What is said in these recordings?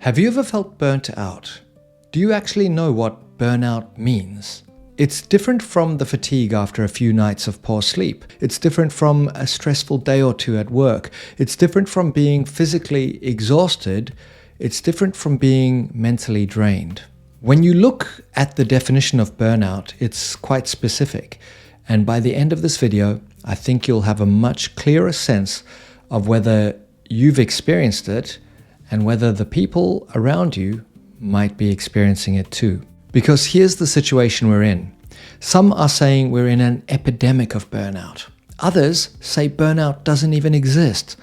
Have you ever felt burnt out? Do you actually know what burnout means? It's different from the fatigue after a few nights of poor sleep. It's different from a stressful day or two at work. It's different from being physically exhausted. It's different from being mentally drained. When you look at the definition of burnout, it's quite specific. And by the end of this video, I think you'll have a much clearer sense of whether you've experienced it and whether the people around you might be experiencing it too. Because here's the situation we're in. Some are saying we're in an epidemic of burnout. Others say burnout doesn't even exist.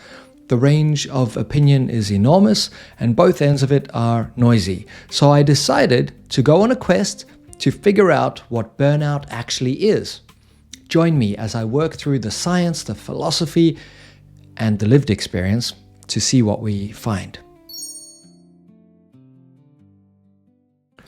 The range of opinion is enormous and both ends of it are noisy. So I decided to go on a quest to figure out what burnout actually is. Join me as I work through the science, the philosophy, and the lived experience to see what we find.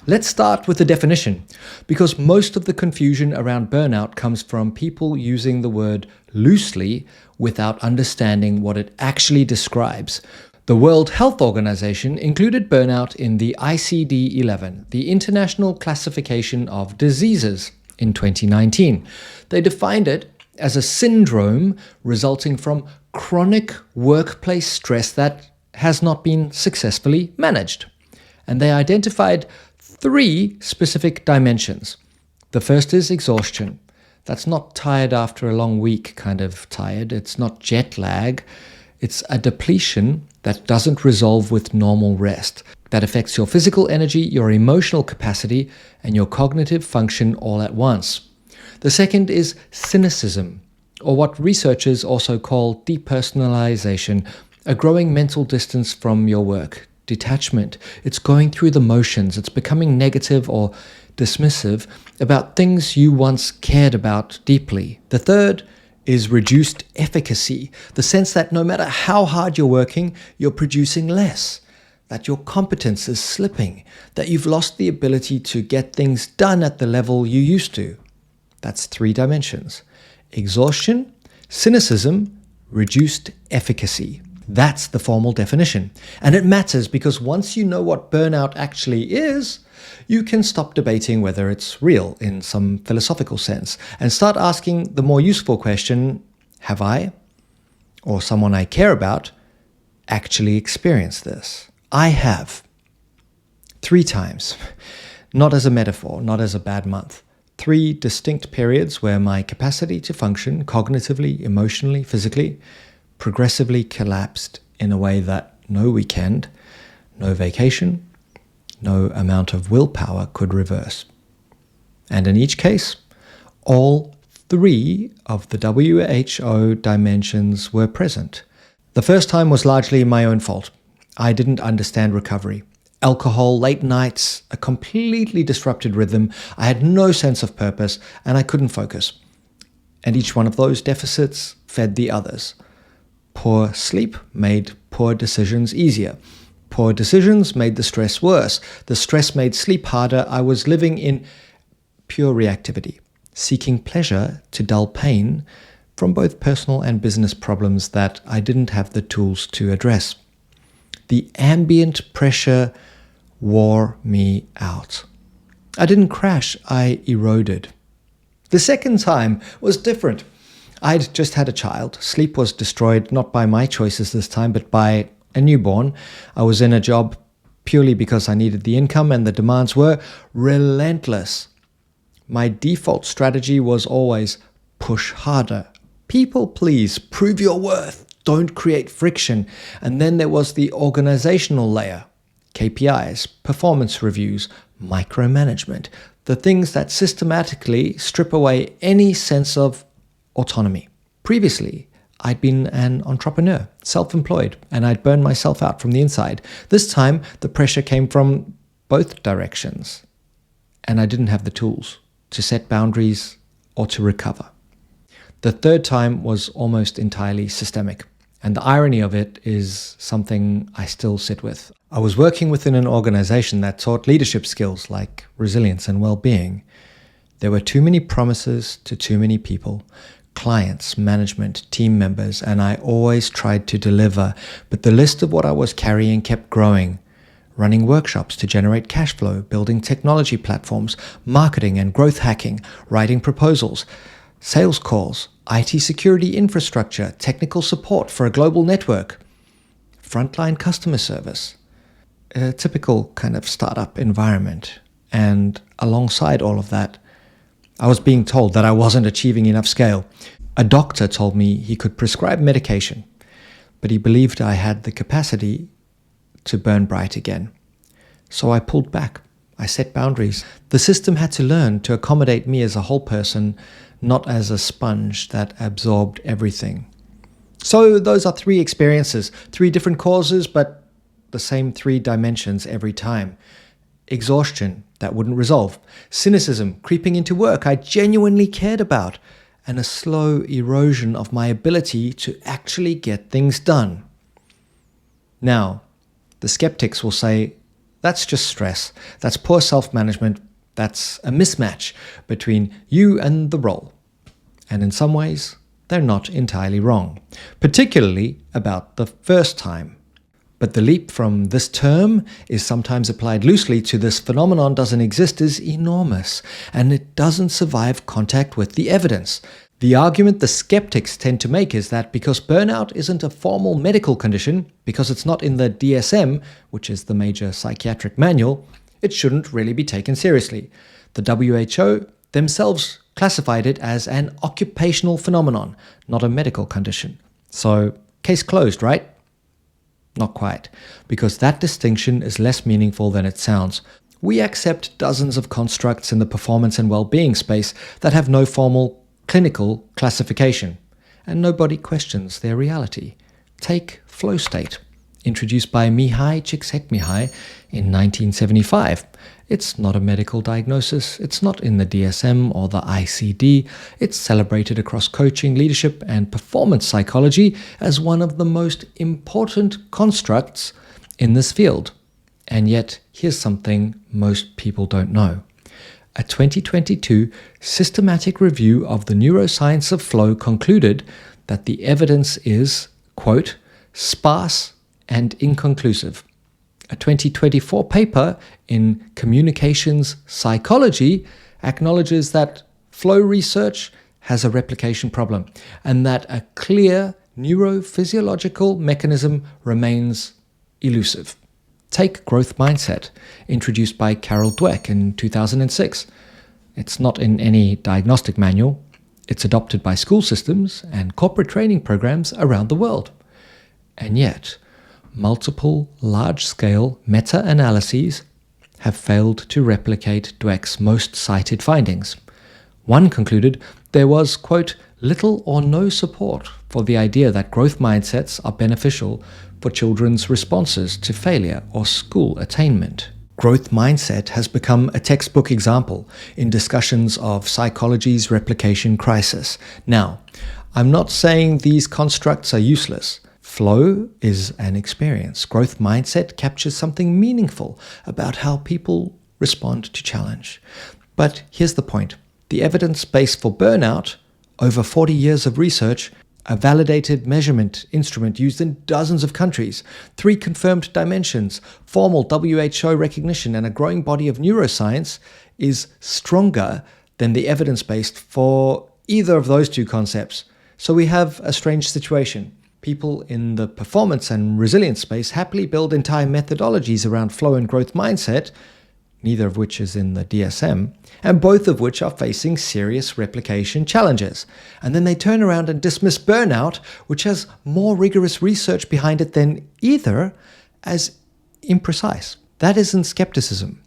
Let's start with the definition, because most of the confusion around burnout comes from people using the word loosely without understanding what it actually describes. The World Health Organization included burnout in the ICD-11, the International Classification of Diseases, in 2019. They defined it as a syndrome resulting from chronic workplace stress that has not been successfully managed. And they identified 3 specific dimensions. The first is exhaustion. That's not tired after a long week kind of tired. It's not jet lag. It's a depletion that doesn't resolve with normal rest. That affects your physical energy, your emotional capacity, and your cognitive function all at once. The second is cynicism, or what researchers also call depersonalization, a growing mental distance from your work. Detachment. It's going through the motions. It's becoming negative or dismissive about things you once cared about deeply. The third is reduced efficacy, the sense that no matter how hard you're working, you're producing less, that your competence is slipping, that you've lost the ability to get things done at the level you used to. That's 3 dimensions. Exhaustion, cynicism, reduced efficacy. That's the formal definition. And it matters because once you know what burnout actually is, you can stop debating whether it's real in some philosophical sense and start asking the more useful question, have I, or someone I care about, actually experienced this? I have. 3 times. Not as a metaphor, not as a bad month. 3 distinct periods where my capacity to function cognitively, emotionally, physically, progressively collapsed in a way that no weekend, no vacation, no amount of willpower could reverse. And in each case, all 3 of the WHO dimensions were present. The first time was largely my own fault. I didn't understand recovery. Alcohol, late nights, a completely disrupted rhythm. I had no sense of purpose and I couldn't focus. And each one of those deficits fed the others. Poor sleep made poor decisions easier. Poor decisions made the stress worse. The stress made sleep harder. I was living in pure reactivity, seeking pleasure to dull pain from both personal and business problems that I didn't have the tools to address. The ambient pressure wore me out. I didn't crash, I eroded. The second time was different. I'd just had a child. Sleep was destroyed not by my choices this time, but by a newborn. I was in a job purely because I needed the income and the demands were relentless. My default strategy was always push harder. People please, prove your worth, don't create friction. And then there was the organizational layer. KPIs, performance reviews, micromanagement, the things that systematically strip away any sense of autonomy. Previously, I'd been an entrepreneur, self-employed, and I'd burned myself out from the inside. This time, the pressure came from both directions, and I didn't have the tools to set boundaries or to recover. The third time was almost entirely systemic, and the irony of it is something I still sit with. I was working within an organization that taught leadership skills like resilience and well-being. There were too many promises to too many people, clients, management, team members, and I always tried to deliver, but the list of what I was carrying kept growing. running workshops to generate cash flow, building technology platforms, marketing and growth hacking, writing proposals, sales calls, IT security infrastructure, technical support for a global network, frontline customer service, a typical kind of startup environment. And alongside all of that, I was being told that I wasn't achieving enough scale. A doctor told me he could prescribe medication, but he believed I had the capacity to burn bright again. So I pulled back. I set boundaries. The system had to learn to accommodate me as a whole person, not as a sponge that absorbed everything. So those are 3 experiences, 3 different causes, but the same 3 dimensions every time. Exhaustion that wouldn't resolve, cynicism creeping into work I genuinely cared about, and a slow erosion of my ability to actually get things done. Now, the skeptics will say, that's just stress, that's poor self-management, that's a mismatch between you and the role. And in some ways, they're not entirely wrong, particularly about the first time. But the leap from this term is sometimes applied loosely to this phenomenon doesn't exist is enormous, and it doesn't survive contact with the evidence. The argument the skeptics tend to make is that because burnout isn't a formal medical condition, because it's not in the DSM, which is the major psychiatric manual, it shouldn't really be taken seriously. The WHO themselves classified it as an occupational phenomenon, not a medical condition. So, case closed, right? Not quite, because that distinction is less meaningful than it sounds. We accept dozens of constructs in the performance and well-being space that have no formal clinical classification, and nobody questions their reality. Take flow state, introduced by Mihai Csikszentmihalyi in 1975. It's not a medical diagnosis, it's not in the DSM or the ICD, it's celebrated across coaching, leadership, and performance psychology as one of the most important constructs in this field. And yet, here's something most people don't know. A 2022 systematic review of the neuroscience of flow concluded that the evidence is, quote, sparse and inconclusive. A 2024 paper in Communications Psychology acknowledges that flow research has a replication problem and that a clear neurophysiological mechanism remains elusive. Take growth mindset, introduced by Carol Dweck in 2006. It's not in any diagnostic manual. It's adopted by school systems and corporate training programs around the world. And yet, multiple large-scale meta-analyses have failed to replicate Dweck's most cited findings. One concluded there was, quote, little or no support for the idea that growth mindsets are beneficial for children's responses to failure or school attainment. Growth mindset has become a textbook example in discussions of psychology's replication crisis. Now, I'm not saying these constructs are useless. Flow is an experience. Growth mindset captures something meaningful about how people respond to challenge. But here's the point. The evidence base for burnout, over 40 years of research, a validated measurement instrument used in dozens of countries, 3 confirmed dimensions, formal WHO recognition, and a growing body of neuroscience is stronger than the evidence base for either of those 2 concepts. So we have a strange situation. People in the performance and resilience space happily build entire methodologies around flow and growth mindset, neither of which is in the DSM, and both of which are facing serious replication challenges. And then they turn around and dismiss burnout, which has more rigorous research behind it than either, as imprecise. That isn't skepticism.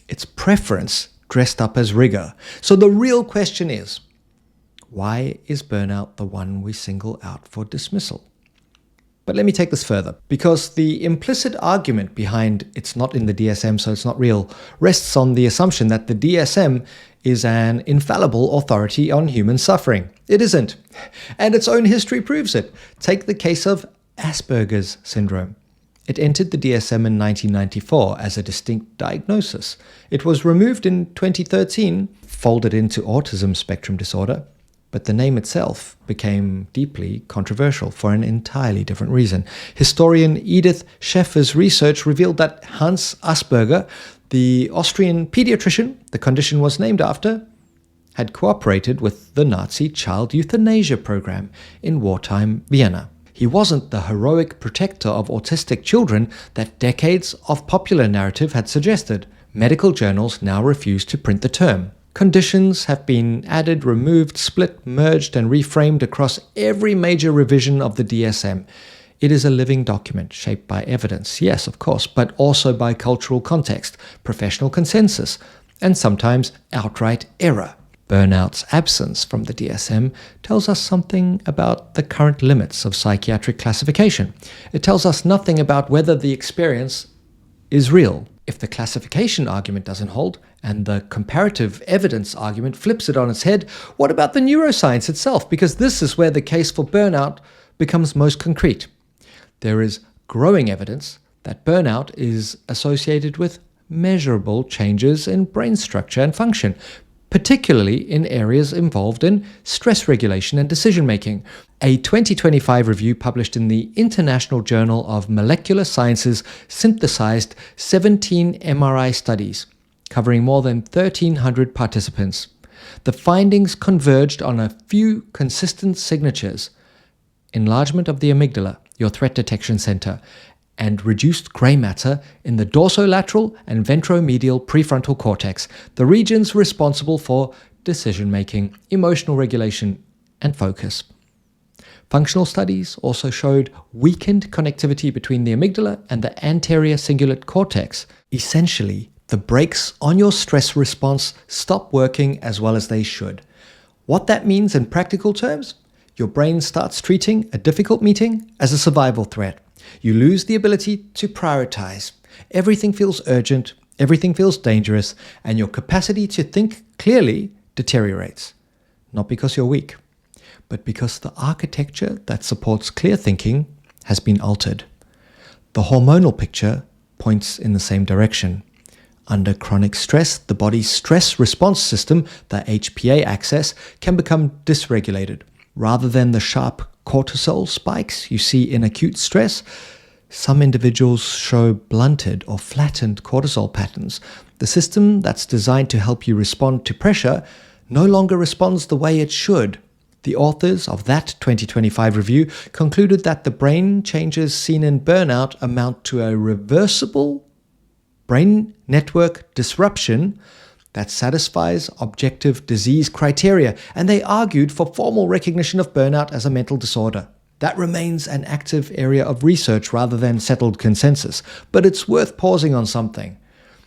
It's preference dressed up as rigor. So the real question is, why is burnout the one we single out for dismissal? But let me take this further, because the implicit argument behind it's not in the DSM, so it's not real, rests on the assumption that the DSM is an infallible authority on human suffering. It isn't. And its own history proves it. Take the case of Asperger's syndrome. It entered the DSM in 1994 as a distinct diagnosis. It was removed in 2013, folded into autism spectrum disorder, But the name itself became deeply controversial for an entirely different reason. Historian Edith Scheffer's research revealed that Hans Asperger, the Austrian pediatrician the condition was named after, had cooperated with the Nazi child euthanasia program in wartime Vienna. He wasn't the heroic protector of autistic children that decades of popular narrative had suggested. Medical journals now refuse to print the term. Conditions have been added, removed, split, merged, and reframed across every major revision of the DSM. It is a living document shaped by evidence, yes, of course, but also by cultural context, professional consensus, and sometimes outright error. Burnout's absence from the DSM tells us something about the current limits of psychiatric classification. It tells us nothing about whether the experience is real. If the classification argument doesn't hold, and the comparative evidence argument flips it on its head, what about the neuroscience itself? Because this is where the case for burnout becomes most concrete. There is growing evidence that burnout is associated with measurable changes in brain structure and function, particularly in areas involved in stress regulation and decision-making. A 2025 review published in the International Journal of Molecular Sciences synthesized 17 MRI studies covering more than 1,300 participants. The findings converged on a few consistent signatures: enlargement of the amygdala, your threat detection center, and reduced gray matter in the dorsolateral and ventromedial prefrontal cortex, the regions responsible for decision-making, emotional regulation, and focus. Functional studies also showed weakened connectivity between the amygdala and the anterior cingulate cortex. Essentially, the brakes on your stress response stop working as well as they should. What that means in practical terms? Your brain starts treating a difficult meeting as a survival threat. You lose the ability to prioritize. Everything feels urgent, everything feels dangerous, and your capacity to think clearly deteriorates. Not because you're weak, but because the architecture that supports clear thinking has been altered. The hormonal picture points in the same direction. Under chronic stress, the body's stress response system, the HPA axis, can become dysregulated. Rather than the sharp cortisol spikes you see in acute stress, some individuals show blunted or flattened cortisol patterns. The system that's designed to help you respond to pressure no longer responds the way it should. The authors of that 2025 review concluded that the brain changes seen in burnout amount to a reversible brain network disruption that satisfies objective disease criteria, and they argued for formal recognition of burnout as a mental disorder. That remains an active area of research rather than settled consensus, but it's worth pausing on something.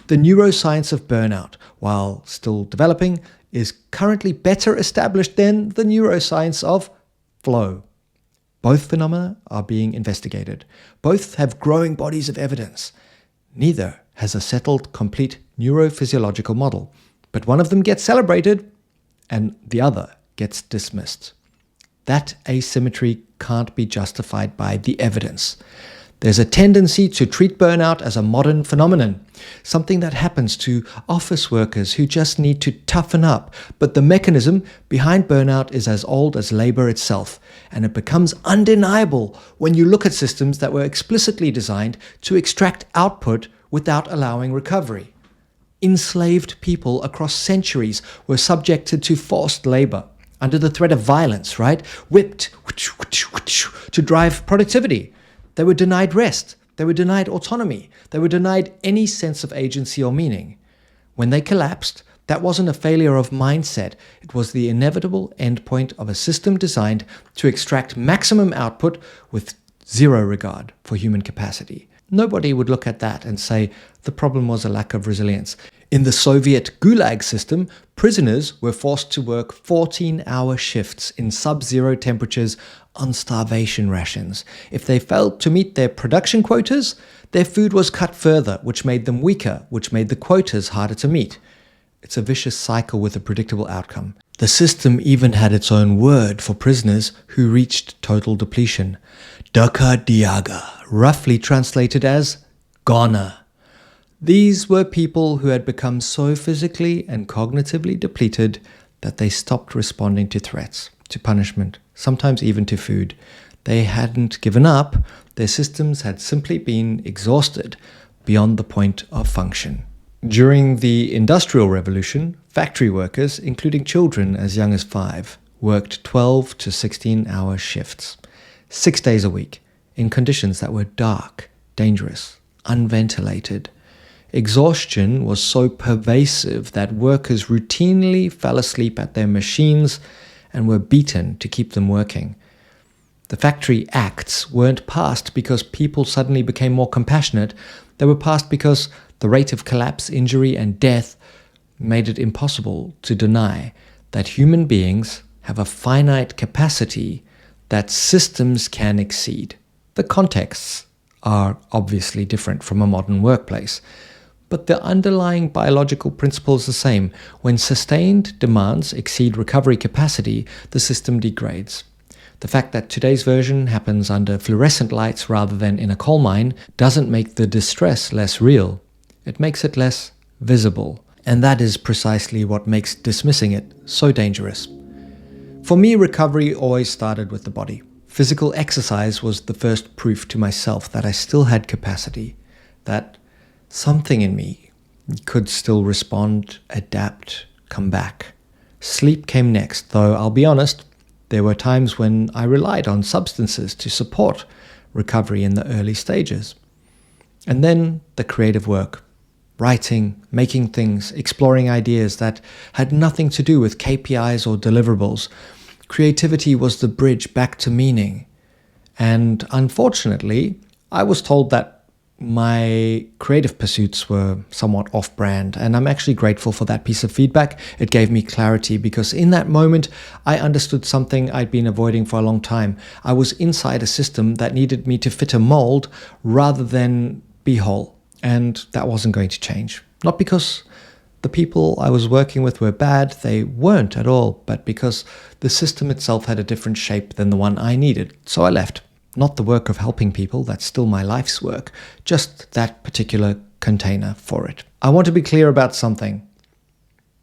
The neuroscience of burnout, while still developing, is currently better established than the neuroscience of flow. Both phenomena are being investigated. Both have growing bodies of evidence. Neither has a settled, complete neurophysiological model, but one of them gets celebrated and the other gets dismissed. That asymmetry can't be justified by the evidence. There's a tendency to treat burnout as a modern phenomenon, something that happens to office workers who just need to toughen up, but the mechanism behind burnout is as old as labor itself, and it becomes undeniable when you look at systems that were explicitly designed to extract output without allowing recovery. Enslaved people across centuries were subjected to forced labor under the threat of violence, right? Whipped to drive productivity. They were denied rest. They were denied autonomy. They were denied any sense of agency or meaning. When they collapsed, that wasn't a failure of mindset. It was the inevitable endpoint of a system designed to extract maximum output with zero regard for human capacity. Nobody would look at that and say the problem was a lack of resilience. In the Soviet Gulag system, prisoners were forced to work 14-hour shifts in sub-zero temperatures on starvation rations. If they failed to meet their production quotas, their food was cut further, which made them weaker, which made the quotas harder to meet. It's a vicious cycle with a predictable outcome. The system even had its own word for prisoners who reached total depletion. Daka Diaga, roughly translated as goner. These were people who had become so physically and cognitively depleted that they stopped responding to threats. to punishment, sometimes even to food. They hadn't given up. Their systems had simply been exhausted beyond the point of function. During the Industrial Revolution, factory workers, including children as young as 5, worked 12 to 16-hour shifts, 6 days a week, in conditions that were dark, dangerous, unventilated. Exhaustion was so pervasive that workers routinely fell asleep at their machines and were beaten to keep them working. The factory acts weren't passed because people suddenly became more compassionate. They were passed because the rate of collapse, injury, and death made it impossible to deny that human beings have a finite capacity that systems can exceed. The contexts are obviously different from a modern workplace, but the underlying biological principle is the same. When sustained demands exceed recovery capacity, the system degrades. The fact that today's version happens under fluorescent lights rather than in a coal mine doesn't make the distress less real. It makes it less visible. And that is precisely what makes dismissing it so dangerous. For me, recovery always started with the body. Physical exercise was the first proof to myself that I still had capacity, that something in me could still respond, adapt, come back. Sleep came next, though I'll be honest, there were times when I relied on substances to support recovery in the early stages. And then the creative work, writing, making things, exploring ideas that had nothing to do with KPIs or deliverables. Creativity was the bridge back to meaning. And unfortunately, I was told that my creative pursuits were somewhat off-brand, and I'm actually grateful for that piece of feedback. It gave me clarity because in that moment, I understood something I'd been avoiding for a long time. I was inside a system that needed me to fit a mold rather than be whole, and that wasn't going to change. Not because the people I was working with were bad, they weren't at all, but because the system itself had a different shape than the one I needed, so I left. Not the work of helping people, that's still my life's work, just that particular container for it. I want to be clear about something.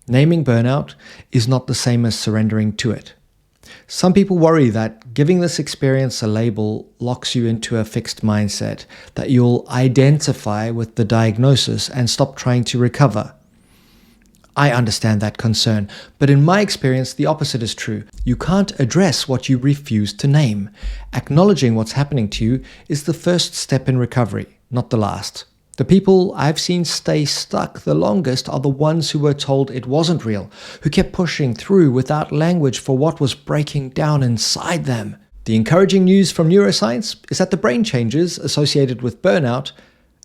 Naming burnout is not the same as surrendering to it. Some people worry that giving this experience a label locks you into a fixed mindset, that you'll identify with the diagnosis and stop trying to recover. I understand that concern, but in my experience, the opposite is true. You can't address what you refuse to name. Acknowledging what's happening to you is the first step in recovery, not the last. The people I've seen stay stuck the longest are the ones who were told it wasn't real, who kept pushing through without language for what was breaking down inside them. The encouraging news from neuroscience is that the brain changes associated with burnout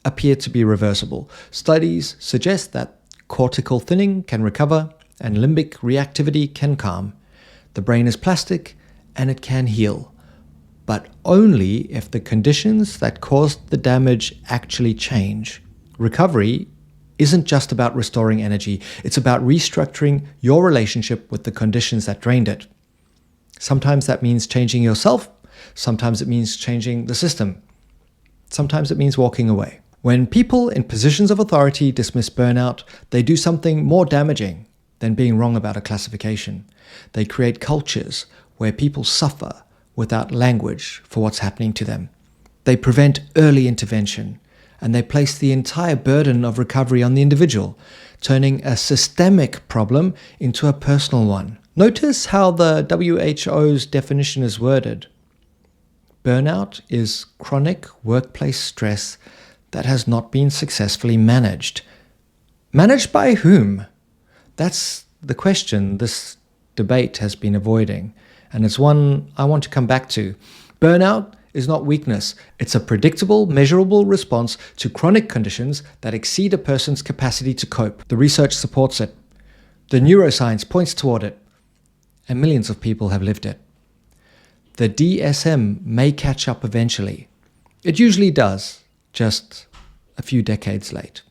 appear to be reversible. Studies suggest that cortical thinning can recover and limbic reactivity can calm. The brain is plastic and it can heal, but only if the conditions that caused the damage actually change. Recovery isn't just about restoring energy, it's about restructuring your relationship with the conditions that drained it. Sometimes that means changing yourself, sometimes it means changing the system, sometimes it means walking away. When people in positions of authority dismiss burnout, they do something more damaging than being wrong about a classification. They create cultures where people suffer without language for what's happening to them. They prevent early intervention, and they place the entire burden of recovery on the individual, turning a systemic problem into a personal one. Notice how the WHO's definition is worded. Burnout is chronic workplace stress that has not been successfully managed. Managed by whom? That's the question this debate has been avoiding, and it's one I want to come back to. Burnout is not weakness. It's a predictable, measurable response to chronic conditions that exceed a person's capacity to cope. The research supports it. The neuroscience points toward it, and millions of people have lived it. The DSM may catch up eventually. It usually does, just a few decades late.